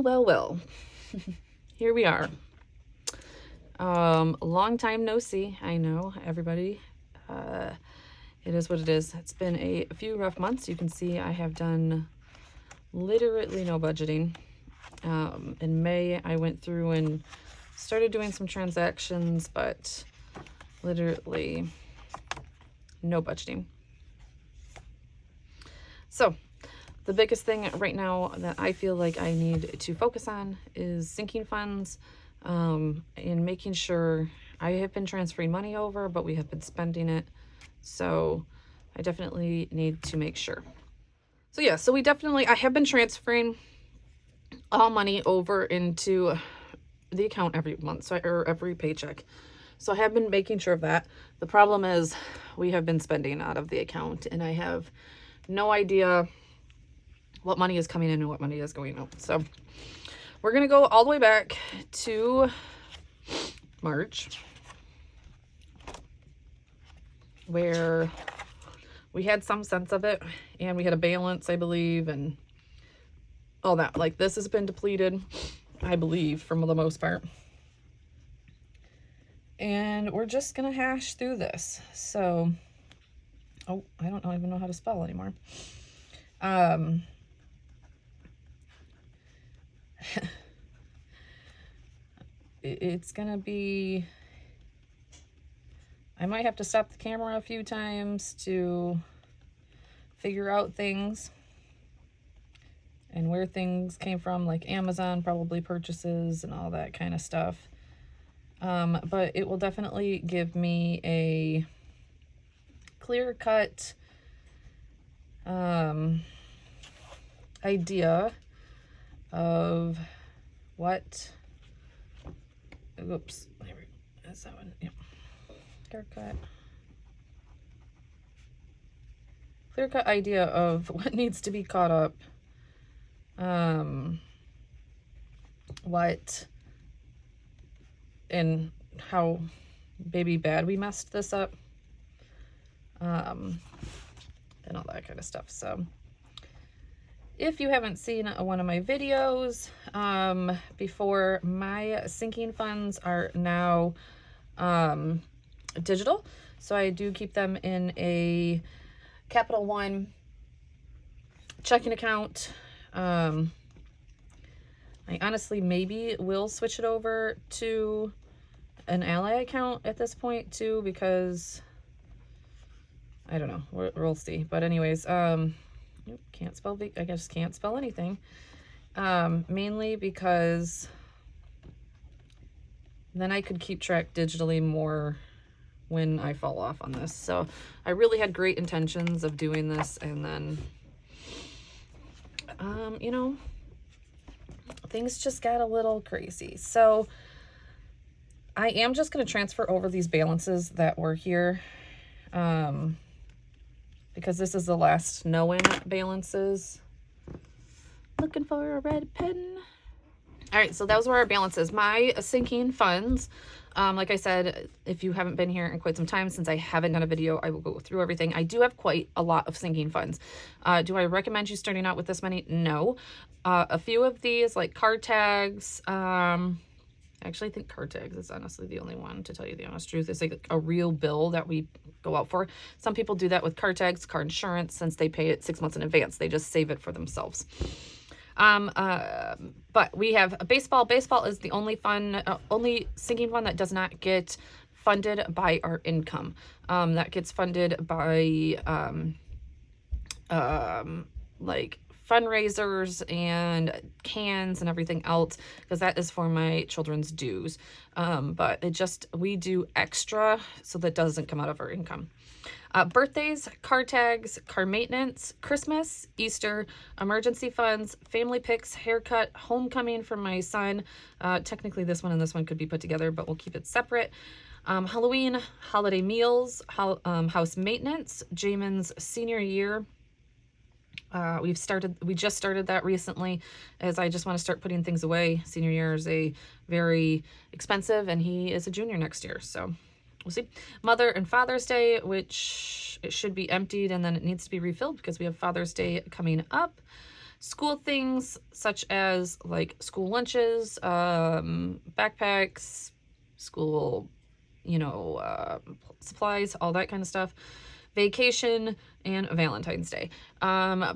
Well. Here we are. Long time no see. I know, everybody. It is what it is. It's been a few rough months. You can see I have done literally no budgeting. In May, I went through and started doing some transactions, but literally no budgeting. So the biggest thing right now that I feel like I need to focus on is sinking funds, and making sure I have been transferring money over, but we have been spending it. So I definitely need to make sure. So yeah, I have been transferring all money over into the account every month, or every paycheck. So I have been making sure of that. The problem is we have been spending out of the account, and I have no idea what money is coming in and what money is going out. So we're going to go all the way back to March, where we had some sense of it, and we had a balance, I believe, and all that. Like, this has been depleted, I believe, for the most part. And we're just going to hash through this. So, I don't even know how to spell anymore. It's going to be, I might have to stop the camera a few times to figure out things and where things came from, like Amazon probably purchases and all that kind of stuff. But it will definitely give me a clear-cut idea of what, oops, there we go, that's that one, yeah, clear-cut idea of what needs to be caught up, what and how baby bad we messed this up, and all that kind of stuff. So if you haven't seen one of my videos before, my sinking funds are now digital. So I do keep them in a Capital One checking account. I honestly maybe will switch it over to an Ally account at this point too, because I don't know, we'll see. But anyways, can't spell, I guess can't spell anything. Mainly because then I could keep track digitally more when I fall off on this. So I really had great intentions of doing this, and then, you know, things just got a little crazy. So I am just going to transfer over these balances that were here, because this is the last known balances. Looking for a red pen. All right, so those were our balances. My sinking funds, like I said, if you haven't been here in quite some time, since I haven't done a video, I will go through everything. I do have quite a lot of sinking funds. Do I recommend you starting out with this many? No. A few of these, like card tags, actually, I think card tags is honestly the only one, to tell you the honest truth. It's like a real bill that we go out for. Some people do that with card tags, car insurance, since they pay it 6 months in advance. They just save it for themselves. But we have a baseball. Baseball is the only sinking fund that does not get funded by our income. That gets funded by, like fundraisers and cans and everything else, because that is for my children's dues. But we do extra, so that doesn't come out of our income. Birthdays, car tags, car maintenance, Christmas, Easter, emergency funds, family pics, haircut, homecoming for my son. Technically this one and this one could be put together, but we'll keep it separate. Halloween, holiday meals, house maintenance, Jamin's senior year. We just started that recently, as I just want to start putting things away. Senior year is very expensive, and he is a junior next year, so we'll see. Mother and Father's Day, which it should be emptied, and then it needs to be refilled because we have Father's Day coming up. school things such as like school lunches, backpacks, school, you know, supplies, all that kind of stuff, vacation, and Valentine's Day.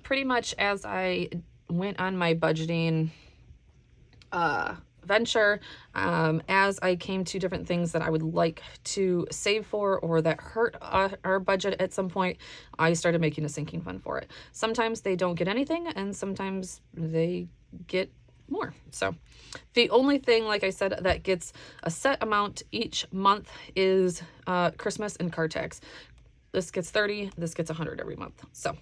Pretty much as I went on my budgeting venture, as I came to different things that I would like to save for or that hurt our budget at some point, I started making a sinking fund for it. Sometimes they don't get anything and sometimes they get more. So the only thing, like I said, that gets a set amount each month is Christmas and car tax. This gets 30, this gets 100 every month. So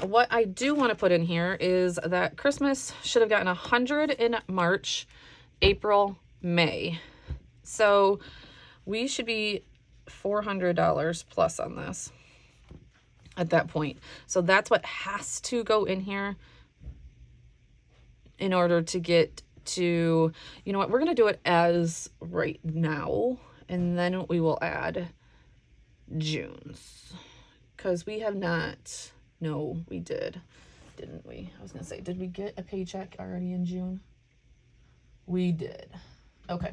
what I do want to put in here is that Christmas should have gotten 100 in March, April, May. So we should be $400 plus on this at that point. So that's what has to go in here in order to get to, you know what, we're going to do it as right now, and then we will add June's, because we have not, no, we did, didn't we? I was going to say, did we get a paycheck already in June? We did. Okay.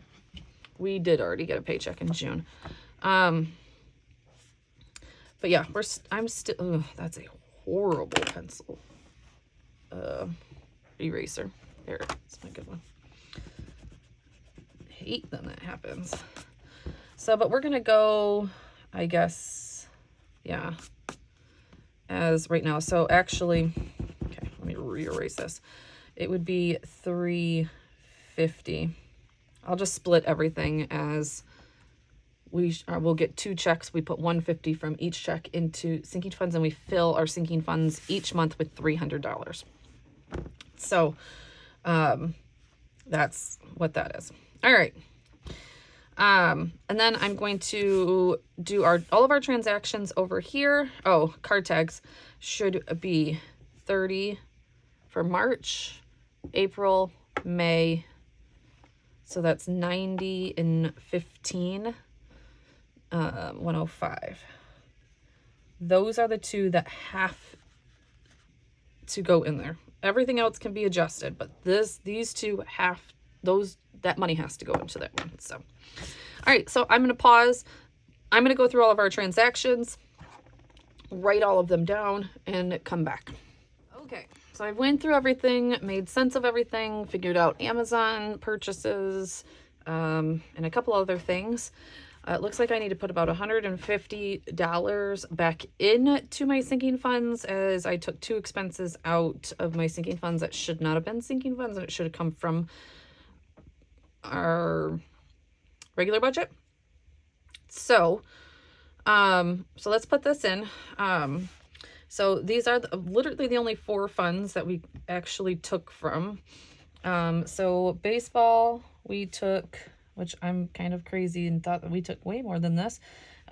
We did already get a paycheck in June. But yeah, I'm still, that's a horrible pencil. Eraser. There, it's my good one. Hate when that happens. So, but we're going to go, I guess, yeah, as right now. So actually, okay, let me re-erase this. It would be $350. I'll just split everything as we'll get 2 checks. We put $150 from each check into sinking funds, and we fill our sinking funds each month with $300. So that's what that is. All right. And then I'm going to do all of our transactions over here. Oh, card tags should be 30 for March, April, May. So that's 90 and 15, 105. Those are the two that have to go in there. Everything else can be adjusted, but these two have, that money has to go into that one. So, all right, so I'm going to pause. I'm going to go through all of our transactions, write all of them down, and come back. Okay, so I went through everything, made sense of everything, figured out Amazon purchases, and a couple other things. It looks like I need to put about $150 back into my sinking funds, as I took 2 expenses out of my sinking funds that should not have been sinking funds, and it should have come from our regular budget. So, so let's put this in. So these are literally the only 4 funds that we actually took from. So baseball, we took, which I'm kind of crazy and thought that we took way more than this,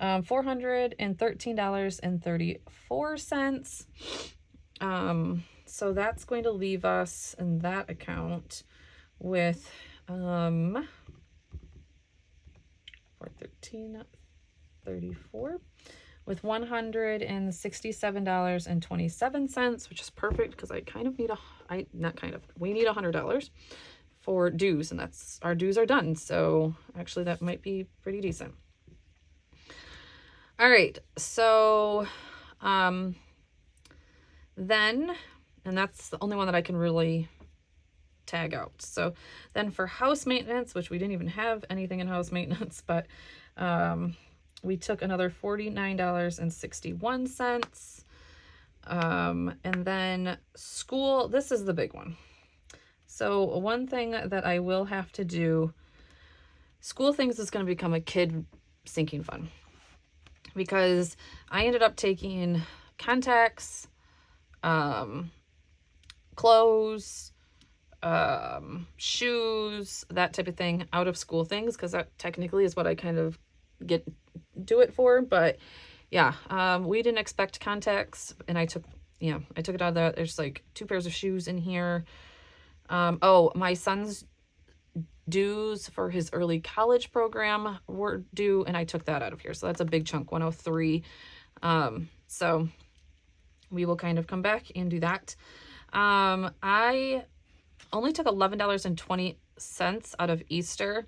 $413.34. So that's going to leave us in that account with $413.34 with $167.27, which is perfect because I kind of need we need $100 for dues, and that's, our dues are done. So actually that might be pretty decent. All right. So, then, and that's the only one that I can really tag out. So then for house maintenance, which we didn't even have anything in house maintenance, but, we took another $49.61. And then school, this is the big one. So one thing that I will have to do, school things is going to become a kid sinking fund, because I ended up taking contacts, clothes, shoes, that type of thing out of school things, because that technically is what I kind of do it for. But yeah, we didn't expect contacts, and I took it out of that. There's like 2 pairs of shoes in here. Oh, my son's dues for his early college program were due, and I took that out of here. So that's a big chunk, 103. So we will kind of come back and do that. I only took $11.20 out of Easter.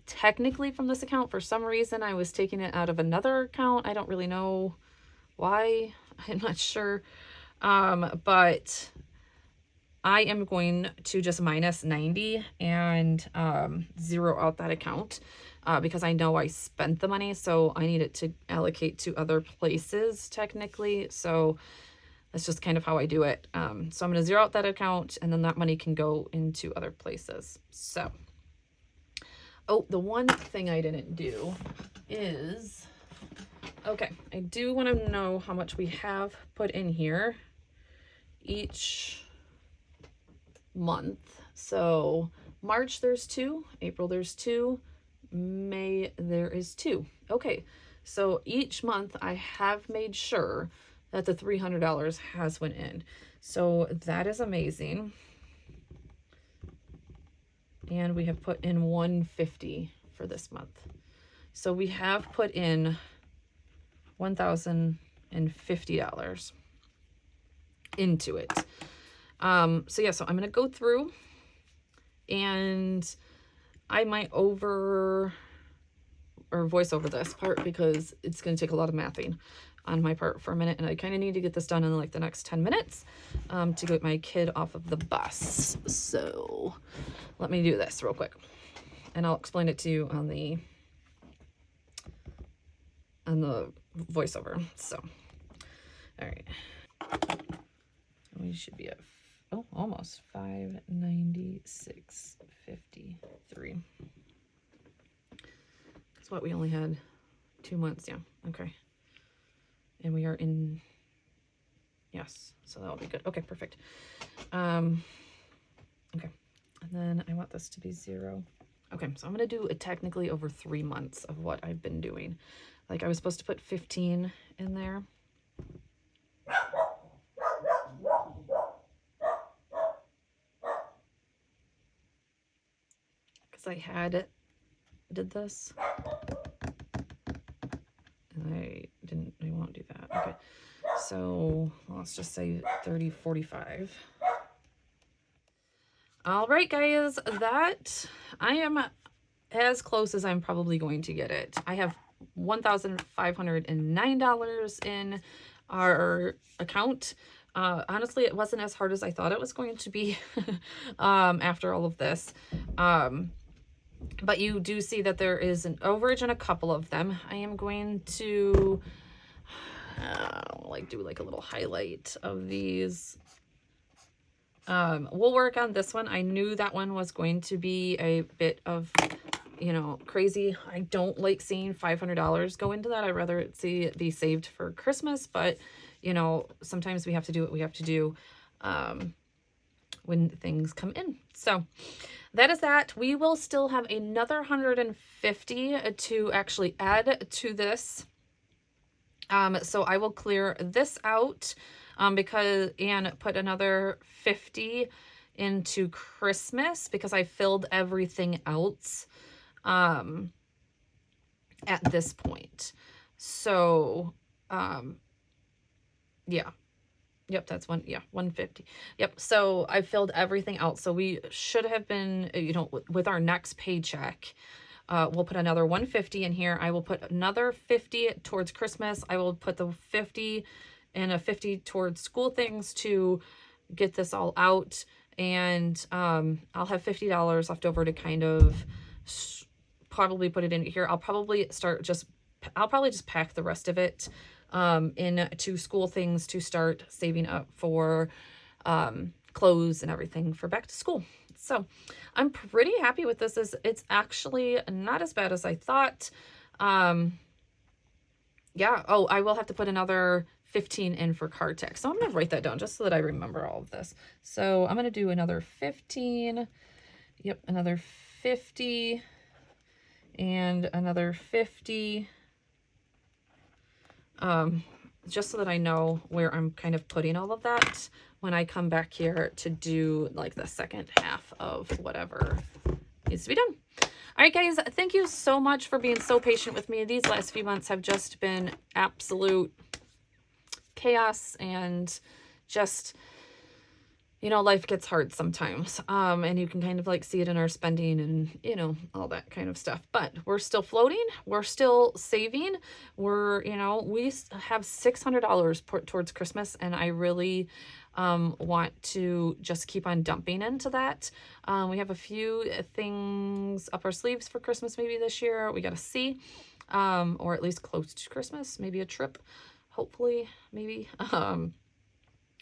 Technically from this account. For some reason, I was taking it out of another account. I don't really know why. I'm not sure. But I am going to just minus 90 and zero out that account because I know I spent the money, so I need it to allocate to other places technically. So that's just kind of how I do it. So I'm going to zero out that account, and then that money can go into other places. So, oh, the one thing I didn't do is, okay, I do want to know how much we have put in here each month. So March there's 2, April there's 2, May there is 2. Okay, so each month I have made sure that the $300 has went in. So that is amazing. And we have put in $150 for this month. So we have put in $1,050 into it. So yeah, so I'm going to go through, and I might voice over this part because it's going to take a lot of mathing on my part for a minute, and I kind of need to get this done in like the next 10 minutes to get my kid off of the bus. So let me do this real quick, and I'll explain it to you on the voiceover. So, all right, we should be at almost 596.53. That's what we only had 2 months. Yeah, okay. And we are in, yes, so that'll be good. Okay, perfect. Okay, and then I want this to be 0. Okay, so I'm gonna do it technically over 3 months of what I've been doing. Like I was supposed to put 15 in there. Because I did this. I won't do that. Okay, so let's just say 30.45. All right, guys, that I am as close as I'm probably going to get it. I have $1,509 in our account. Honestly, it wasn't as hard as I thought it was going to be after all of this. But you do see that there is an overage in a couple of them. I am going to do like a little highlight of these. We'll work on this one. I knew that one was going to be a bit of, crazy. I don't like seeing $500 go into that. I'd rather see it be saved for Christmas, but sometimes we have to do what we have to do when things come in. So that is that. We will still have another 150 to actually add to this. So I will clear this out and put another 50 into Christmas because I filled everything else at this point. So yeah. Yep, that's 150. Yep, so I filled everything out. So we should have been, with our next paycheck, we'll put another 150 in here. I will put another 50 towards Christmas. I will put the 50 and a 50 towards school things to get this all out. And I'll have $50 left over to kind of probably put it in here. I'll probably just pack the rest of it into school things to start saving up for clothes and everything for back to school. So I'm pretty happy with this. It's actually not as bad as I thought. Yeah. Oh, I will have to put another 15 in for car tax. So I'm going to write that down just so that I remember all of this. So I'm going to do another 15. Yep. Another 50 and another 50. Just so that I know where I'm kind of putting all of that when I come back here to do like the second half of whatever needs to be done. All right, guys, thank you so much for being so patient with me. These last few months have just been absolute chaos and just, you know, life gets hard sometimes. And you can kind of like see it in our spending and, you know, all that kind of stuff. But we're still floating. We're still saving. We're, you know, we have $600 put towards Christmas, and I really want to just keep on dumping into that. We have a few things up our sleeves for Christmas maybe this year. We got to see, or at least close to Christmas, maybe a trip, hopefully, maybe.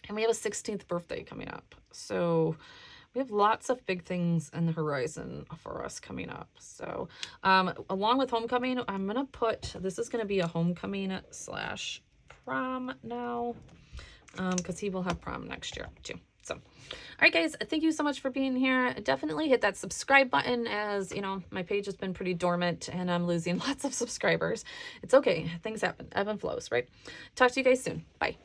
And we have a 16th birthday coming up. So we have lots of big things in the horizon for us coming up. So along with homecoming, I'm going to put, this is going to be a homecoming slash prom now, because he will have prom next year too. So, all right, guys, thank you so much for being here. Definitely hit that subscribe button, as you know, my page has been pretty dormant and I'm losing lots of subscribers. It's okay. Things happen. Ebb and flows, right? Talk to you guys soon. Bye.